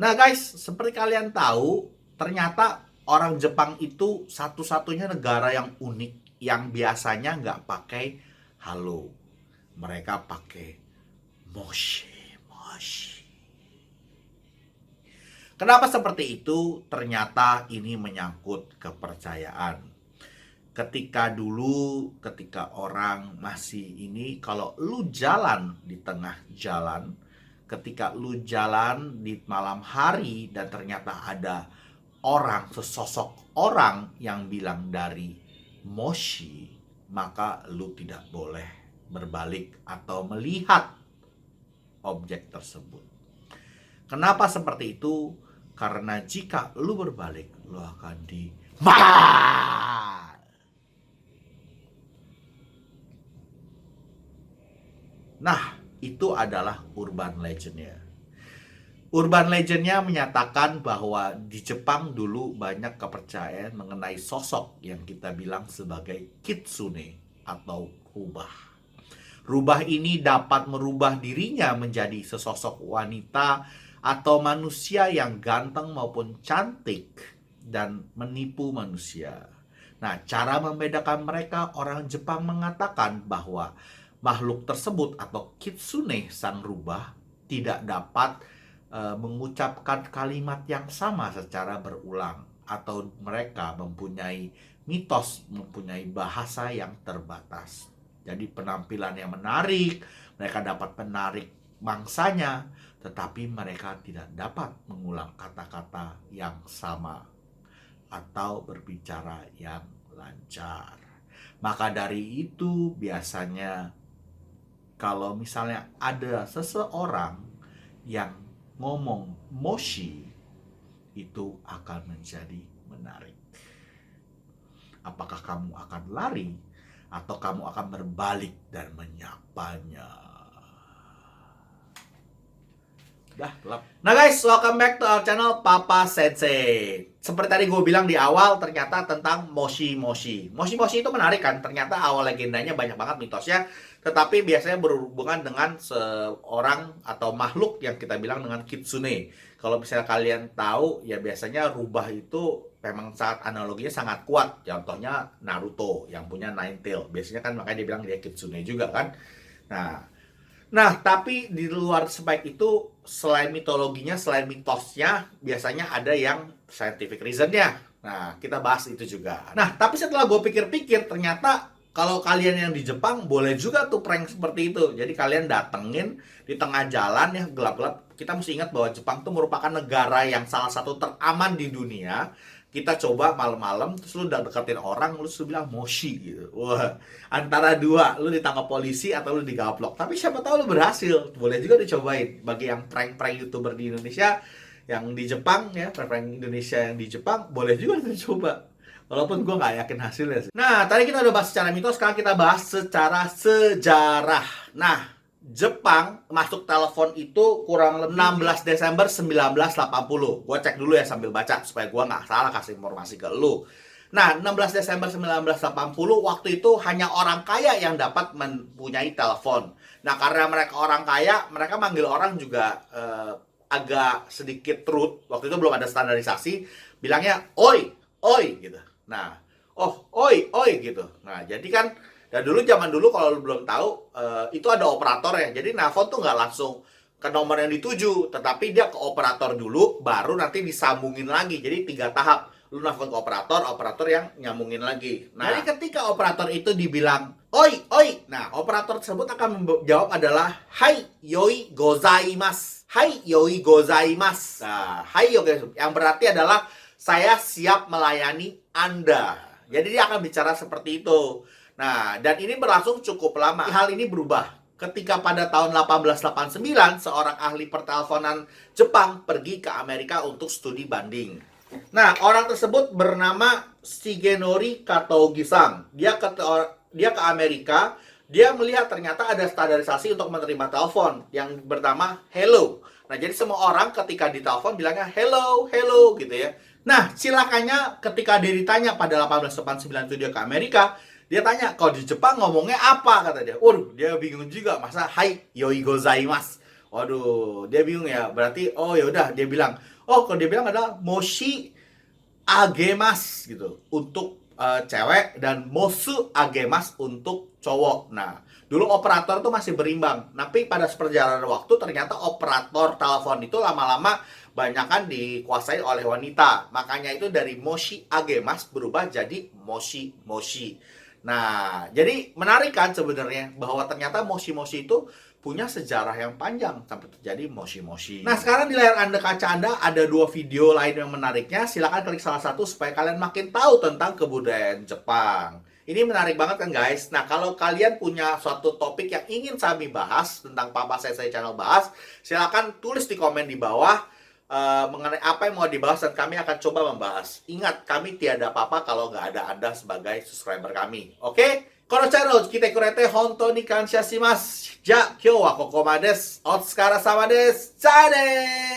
Nah guys, seperti kalian tahu, ternyata orang Jepang itu satu-satunya negara yang unik yang biasanya nggak pakai halo. Mereka pakai moshi, moshi. Kenapa seperti itu? Ternyata ini menyangkut kepercayaan. Ketika orang masih ini, kalau lu jalan di tengah jalan, ketika lu jalan di malam hari dan ternyata ada orang, sesosok orang yang bilang dari moshi, maka lu tidak boleh berbalik atau melihat objek tersebut. Kenapa seperti itu? Karena jika lu berbalik, lu akan Nah, itu adalah urban legendnya. Urban legendnya menyatakan bahwa di Jepang dulu banyak kepercayaan mengenai sosok yang kita bilang sebagai kitsune atau rubah. Rubah ini dapat merubah dirinya menjadi sesosok wanita atau manusia yang ganteng maupun cantik dan menipu manusia. Nah, cara membedakan mereka, orang Jepang mengatakan bahwa makhluk tersebut atau kitsune sang rubah tidak dapat mengucapkan kalimat yang sama secara berulang, atau mereka mempunyai mitos, mempunyai bahasa yang terbatas. Jadi penampilan yang menarik, mereka dapat menarik mangsanya, tetapi mereka tidak dapat mengulang kata-kata yang sama atau berbicara yang lancar. Maka dari itu biasanya kalau misalnya ada seseorang yang ngomong moshi, itu akan menjadi menarik. Apakah kamu akan lari atau kamu akan berbalik dan menyapanya? Dah, gelap. Nah guys, welcome back to our channel Papa Sensei. Seperti tadi gue bilang di awal, ternyata tentang moshi-moshi. Moshi-moshi itu menarik kan? Ternyata awal legendanya banyak banget mitosnya, tetapi biasanya berhubungan dengan seorang atau makhluk yang kita bilang dengan kitsune. Kalau misalnya kalian tahu, ya biasanya rubah itu memang saat analoginya sangat kuat. Contohnya Naruto yang punya Nine Tail. Biasanya kan makanya dia bilang dia kitsune juga kan. Nah, tapi di luar sebaik itu, selain mitologinya, selain mitosnya, biasanya ada yang scientific reasonnya. Nah, kita bahas itu juga. Nah, tapi setelah gue pikir-pikir, ternyata kalau kalian yang di Jepang, boleh juga tuh prank seperti itu. Jadi kalian datengin di tengah jalan ya, gelap-gelap. Kita mesti ingat bahwa Jepang tuh merupakan negara yang salah satu teraman di dunia. Kita coba malam-malam, terus lu udah deketin orang, lu bilang moshi gitu. Wah, antara dua, lu ditangkap polisi atau lu digaplok. Tapi siapa tahu lu berhasil. Boleh juga dicobain. Bagi yang prank-prank YouTuber di Indonesia, yang di Jepang ya, prank Indonesia yang di Jepang, boleh juga dicoba. Walaupun gue nggak yakin hasilnya sih. Nah, tadi kita udah bahas secara mitos, sekarang kita bahas secara sejarah. Nah, Jepang masuk telepon itu kurang lebih 16 Desember 1980. Gue cek dulu ya sambil baca supaya gue nggak salah kasih informasi ke lu. Nah, 16 Desember 1980 waktu itu hanya orang kaya yang dapat mempunyai telepon. Nah, karena mereka orang kaya, mereka manggil orang juga agak sedikit rude. Waktu itu belum ada standarisasi, bilangnya oi, oi gitu. Nah, oh, oi, oi gitu. Nah, jadi kan dan zaman dulu kalau lu belum tahu, itu ada operator ya. Jadi nelfon tuh nggak langsung ke nomor yang dituju, tetapi dia ke operator dulu, baru nanti disambungin lagi. Jadi 3 tahap. Lu nelfon ke operator yang nyambungin lagi. Nah, jadi ketika operator itu dibilang, oi, oi. Nah, operator tersebut akan menjawab adalah, hai, yoi gozaimasu. Hai, yoi gozaimasu. Nah, hai, yoi, yang berarti adalah, saya siap melayani Anda. Jadi dia akan bicara seperti itu. Nah, dan ini berlangsung cukup lama. Hal ini berubah ketika pada tahun 1889 seorang ahli perteleponan Jepang pergi ke Amerika untuk studi banding. Nah, orang tersebut bernama Shigenori Katogi-san. Dia ke Amerika, dia melihat ternyata ada standarisasi untuk menerima telepon yang bernama hello. Nah, jadi semua orang ketika ditelepon bilangnya hello, hello gitu ya. Nah, silakannya ketika dia ditanya pada 1889 itu dia ke Amerika, dia tanya, kalau di Jepang ngomongnya apa, kata dia. Waduh, dia bingung juga, masa hai, yoi gozaimasu. Waduh, dia bingung ya. Berarti, oh yaudah, dia bilang, Oh, kalau dia bilang adalah moshi agemas gitu untuk cewek dan mosu agemas untuk cowok. Nah, dulu operator tuh masih berimbang. Tapi pada perjalanan waktu ternyata operator telepon itu lama-lama banyak kan dikuasai oleh wanita. Makanya itu dari moshi agemas berubah jadi moshi moshi. Nah, jadi menarik kan sebenarnya bahwa ternyata moshi moshi itu punya sejarah yang panjang sampai terjadi moshi-moshi. Nah, sekarang di layar Anda kaca Anda ada 2 video lain yang menariknya. Silakan klik salah satu supaya kalian makin tahu tentang kebudayaan Jepang. Ini menarik banget kan guys. Nah, kalau kalian punya suatu topik yang ingin kami bahas tentang Papa Sensei Channel bahas, silakan tulis di komen di bawah mengenai apa yang mau dibahas dan kami akan coba membahas. Ingat, kami tiada apa-apa kalau nggak ada Anda sebagai subscriber kami. Oke? このチャンネルを来てくれて本当に感謝します。じゃあ、今日はここまでです。お疲れ様です。じゃあねー